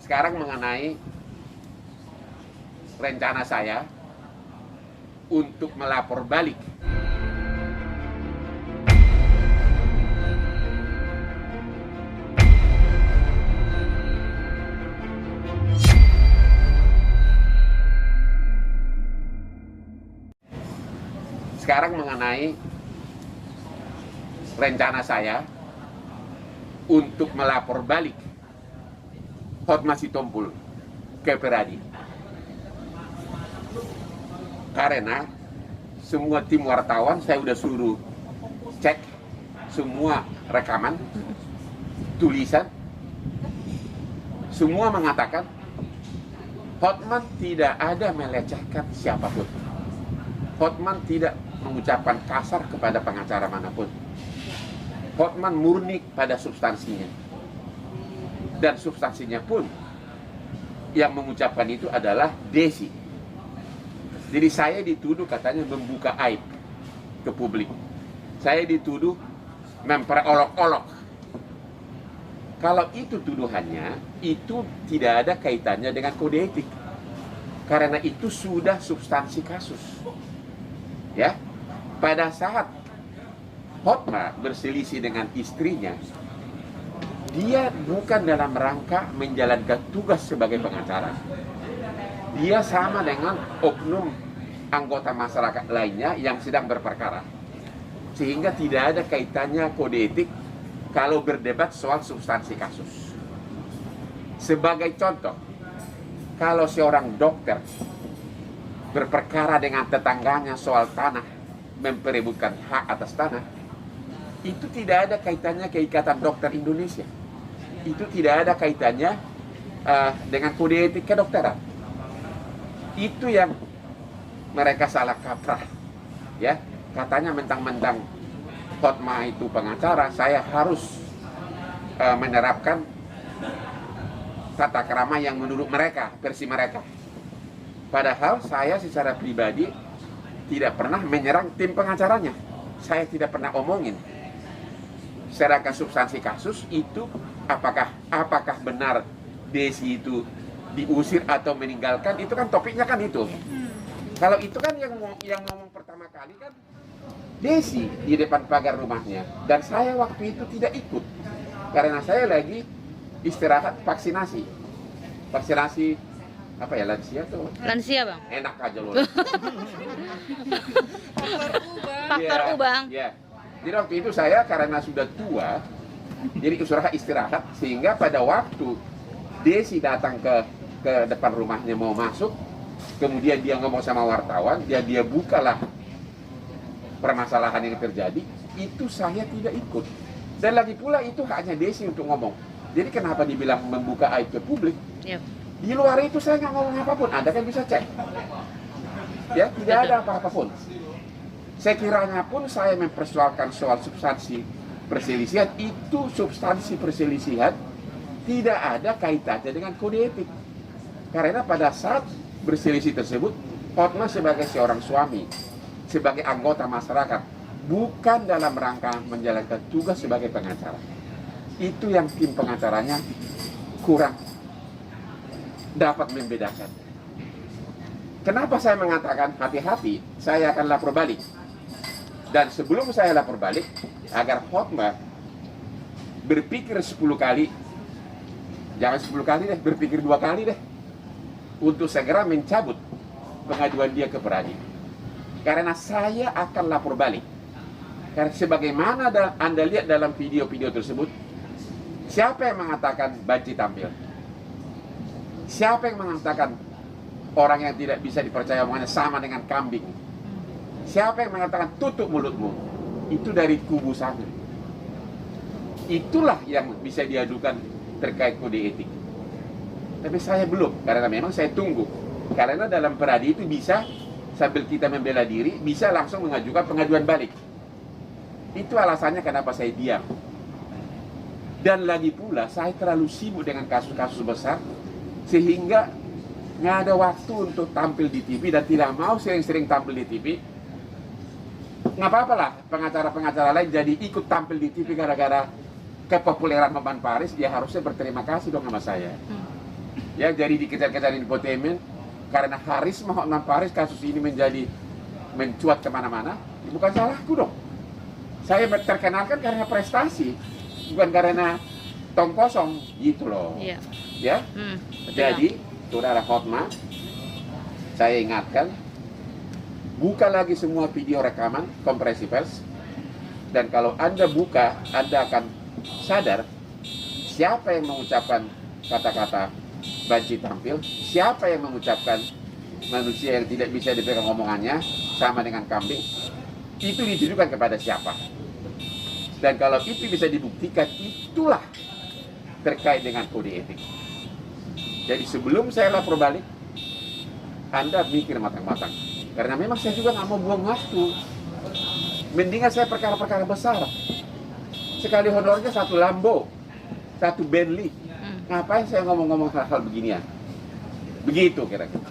Sekarang mengenai rencana saya untuk melapor balik. Sekarang mengenai rencana saya untuk melapor balik Hotma Sitompul ke Peradi. Karena semua tim wartawan saya udah suruh cek semua rekaman, tulisan, semua mengatakan Hotman tidak ada melecehkan siapapun. Hotman tidak mengucapkan kasar kepada pengacara manapun. Hotman murni pada substansinya. Dan substansinya pun yang mengucapkan itu adalah Desi. Jadi saya dituduh katanya membuka aib ke publik. Saya dituduh memperolok-olok. Kalau itu tuduhannya, itu tidak ada kaitannya dengan kode etik. Karena itu sudah substansi kasus. Ya, pada saat Hotma berselisih dengan istrinya, dia bukan dalam rangka menjalankan tugas sebagai pengacara. Dia sama dengan oknum anggota masyarakat lainnya yang sedang berperkara. Sehingga tidak ada kaitannya kode etik kalau berdebat soal substansi kasus. Sebagai contoh, kalau seorang dokter berperkara dengan tetangganya soal tanah, memperebutkan hak atas tanah, itu tidak ada kaitannya ke Ikatan Dokter Indonesia. Itu tidak ada kaitannya dengan kode etik kedokteran. Itu yang mereka salah kaprah. Ya, katanya mentang-mentang Hotma itu pengacara, saya harus menerapkan tata krama yang menurut mereka, versi mereka. Padahal saya secara pribadi tidak pernah menyerang tim pengacaranya. Saya tidak pernah omongin. Sedangkan substansi kasus itu apakah benar Desi itu diusir atau meninggalkan, itu kan topiknya kan itu. Kalau itu kan yang ngomong pertama kali kan Desi di depan pagar rumahnya, dan saya waktu itu tidak ikut karena saya lagi istirahat vaksinasi apa ya, lansia tuh? Lansia, Bang. Enak aja loh. Faktor U, Bang. Ya. Jadi waktu itu saya karena sudah tua, jadi istirahat, sehingga pada waktu Desi datang ke depan rumahnya mau masuk, kemudian dia ngomong sama wartawan, dia bukalah permasalahan yang terjadi, itu saya tidak ikut. Dan lagi pula itu hanya Desi untuk ngomong. Jadi kenapa dibilang membuka aib ke publik? Yep. Di luar itu saya nggak ngomong apapun, Anda kan bisa cek. Ya, tidak ada apa-apapun. Sekiranya pun saya mempersoalkan soal substansi perselisihan, itu substansi perselisihan tidak ada kaitannya dengan kode etik. Karena pada saat berselisih tersebut, Hotma sebagai seorang suami, sebagai anggota masyarakat, bukan dalam rangka menjalankan tugas sebagai pengacara. Itu yang tim pengacaranya kurang dapat membedakan. Kenapa saya mengatakan hati-hati, saya akan lapor balik. Dan sebelum saya lapor balik, agar Hotma berpikir 10 kali, jangan 10 kali deh, berpikir 2 kali deh, untuk segera mencabut pengaduan dia ke Peradi. Karena saya akan lapor balik. Karena sebagaimana Anda lihat dalam video-video tersebut, siapa yang mengatakan banci tampil? Siapa yang mengatakan orang yang tidak bisa dipercaya omongannya sama dengan kambing? Siapa yang mengatakan tutup mulutmu? Itu dari kubu sana. Itulah yang bisa diadukan terkait kode etik. Tapi saya belum, karena memang saya tunggu. Karena dalam Peradi itu bisa, sambil kita membela diri, bisa langsung mengajukan pengaduan balik. Itu alasannya kenapa saya diam. Dan lagi pula, saya terlalu sibuk dengan kasus-kasus besar, sehingga nggak ada waktu untuk tampil di TV, dan tidak mau sering-sering tampil di TV. Nggak apa-apa lah, pengacara-pengacara lain jadi ikut tampil di TV gara-gara kepopuleran Hotman Paris, dia harusnya berterima kasih dong sama saya. Ya, jadi dikejar-kejar infotainment karena Haris Muhammad Faris kasus ini mencuat kemana-mana. Bukan salahku dong. Saya terkenalkan karena prestasi, bukan karena tong kosong gitu loh. Iya. Ya. Betul, Jadi, saudara Hotma, saya ingatkan, buka lagi semua video rekaman konferensi pers. Dan kalau Anda buka, Anda akan sadar siapa yang mengucapkan kata-kata banci tampil, siapa yang mengucapkan manusia yang tidak bisa dipegang omongannya sama dengan kambing, itu ditujukan kepada siapa. Dan kalau itu bisa dibuktikan, itulah terkait dengan kode etik. Jadi sebelum saya lapor balik, Anda mikir matang-matang. Karena memang saya juga nggak mau buang waktu. Mendingan saya perkara-perkara besar. Sekali honornya 1 Lambo, 1 Bentley. Ngapain saya ngomong-ngomong hal-hal beginian? Begitu kira-kira.